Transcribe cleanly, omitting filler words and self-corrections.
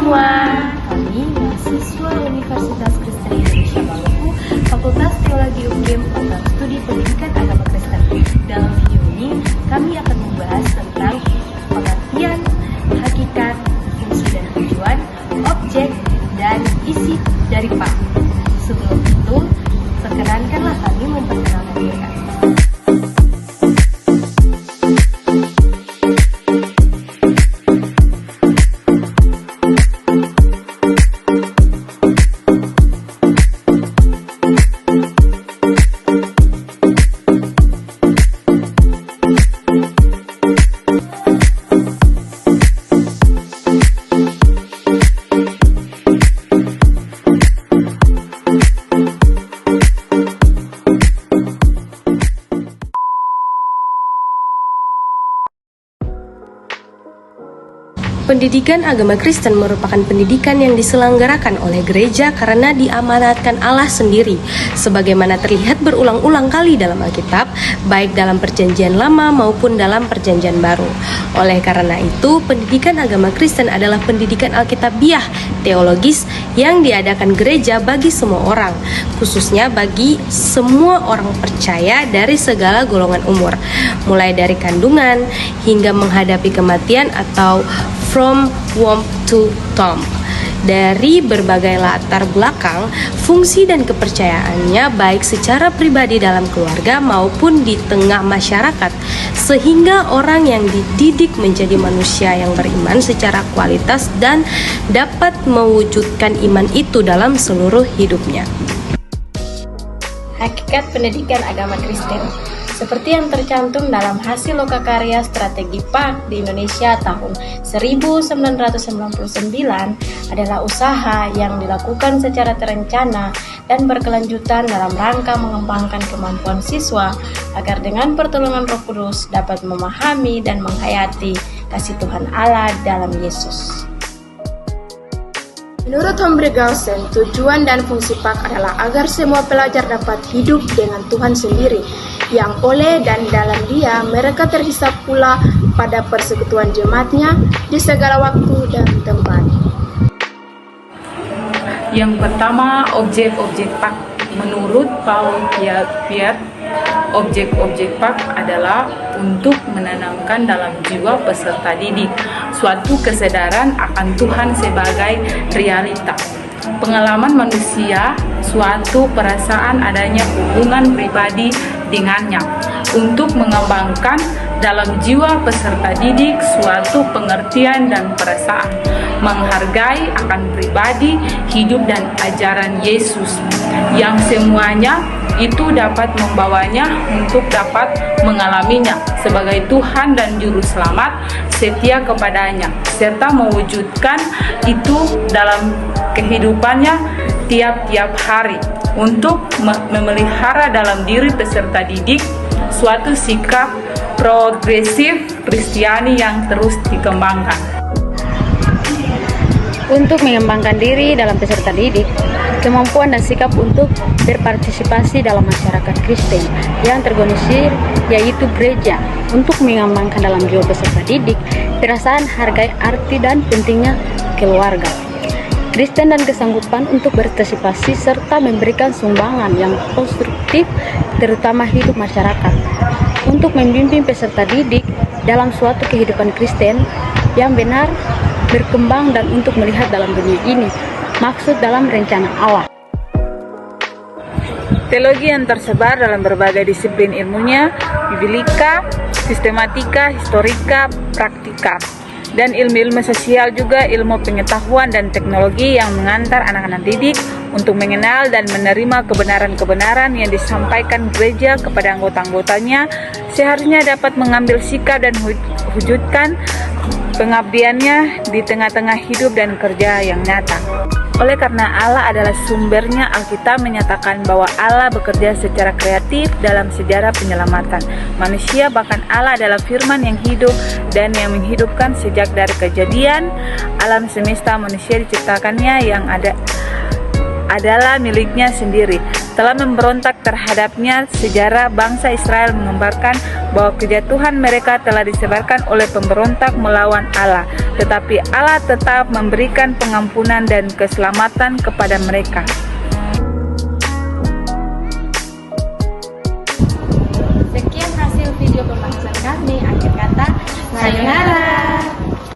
semua, kami mahasiswa Universitas Kristen Indonesia Maluku, Fakultas Teologi UGM, program studi pendidikan agama Kristen. Dalam video ini, kami akan membahas tentang pengertian, hakikat, fungsi dan tujuan, objek, dan isi dari PAK. Sebelum itu, perkenankanlah kami memperkenalkan diri kami. Pendidikan agama Kristen merupakan pendidikan yang diselenggarakan oleh gereja karena diamanatkan Allah sendiri, sebagaimana terlihat berulang-ulang kali dalam Alkitab, baik dalam Perjanjian Lama maupun dalam Perjanjian Baru. Oleh karena itu, pendidikan agama Kristen adalah pendidikan Alkitabiah teologis yang diadakan gereja bagi semua orang, khususnya bagi semua orang percaya dari segala golongan umur, mulai dari kandungan hingga menghadapi kematian atau from womb to tomb. Dari berbagai latar belakang, fungsi dan kepercayaannya baik secara pribadi dalam keluarga maupun di tengah masyarakat, sehingga orang yang dididik menjadi manusia yang beriman secara kualitas dan dapat mewujudkan iman itu dalam seluruh hidupnya. Hakikat pendidikan agama Kristen seperti yang tercantum dalam hasil lokakarya strategi PAK di Indonesia tahun 1999 adalah usaha yang dilakukan secara terencana dan berkelanjutan dalam rangka mengembangkan kemampuan siswa agar dengan pertolongan Roh Kudus dapat memahami dan menghayati kasih Tuhan Allah dalam Yesus. Menurut Humphrey Gaussen, tujuan dan fungsi PAK adalah agar semua pelajar dapat hidup dengan Tuhan sendiri, yang oleh dan dalam Dia mereka terhisap pula pada persekutuan jemaatnya di segala waktu dan tempat. Yang pertama, objek-objek PAK. Menurut Paul Piat, objek-objek PAK adalah untuk menanamkan dalam jiwa peserta didik suatu kesadaran akan Tuhan sebagai realita, pengalaman manusia, suatu perasaan adanya hubungan pribadi dengannya, untuk mengembangkan dalam jiwa peserta didik suatu pengertian dan perasaan, menghargai akan pribadi, hidup dan ajaran Yesus, yang semuanya itu dapat membawanya untuk dapat mengalaminya sebagai Tuhan dan Juru Selamat, setia kepadanya, serta mewujudkan itu dalam kehidupannya tiap-tiap hari, untuk memelihara dalam diri peserta didik suatu sikap progresif Kristiani yang terus dikembangkan. Untuk mengembangkan diri dalam peserta didik, kemampuan dan sikap untuk berpartisipasi dalam masyarakat Kristen yang terorganisir yaitu gereja, untuk mengembangkan dalam jiwa peserta didik perasaan hargai arti dan pentingnya keluarga Kristen dan kesanggupan untuk berpartisipasi serta memberikan sumbangan yang konstruktif terutama hidup masyarakat, untuk membimbing peserta didik dalam suatu kehidupan Kristen yang benar, berkembang dan untuk melihat dalam dunia ini maksud dalam rencana Allah. Teologi yang tersebar dalam berbagai disiplin ilmunya, biblika, sistematika, historika, praktika, dan ilmu-ilmu sosial juga ilmu pengetahuan dan teknologi yang mengantar anak-anak didik untuk mengenal dan menerima kebenaran-kebenaran yang disampaikan gereja kepada anggota-anggotanya, seharusnya dapat mengambil sikap dan wujudkan pengabdiannya di tengah-tengah hidup dan kerja yang nyata. Oleh karena Allah adalah sumbernya, Alkitab menyatakan bahwa Allah bekerja secara kreatif dalam sejarah penyelamatan manusia, bahkan Allah adalah firman yang hidup dan yang menghidupkan sejak dari kejadian alam semesta manusia diciptakannya yang adalah miliknya sendiri. Setelah memberontak terhadapnya, sejarah bangsa Israel menggambarkan bahwa kejatuhan mereka telah disebabkan oleh pemberontak melawan Allah. Tetapi Allah tetap memberikan pengampunan dan keselamatan kepada mereka. Sekian hasil video pembahasan kami. Akhir kata, sayonara.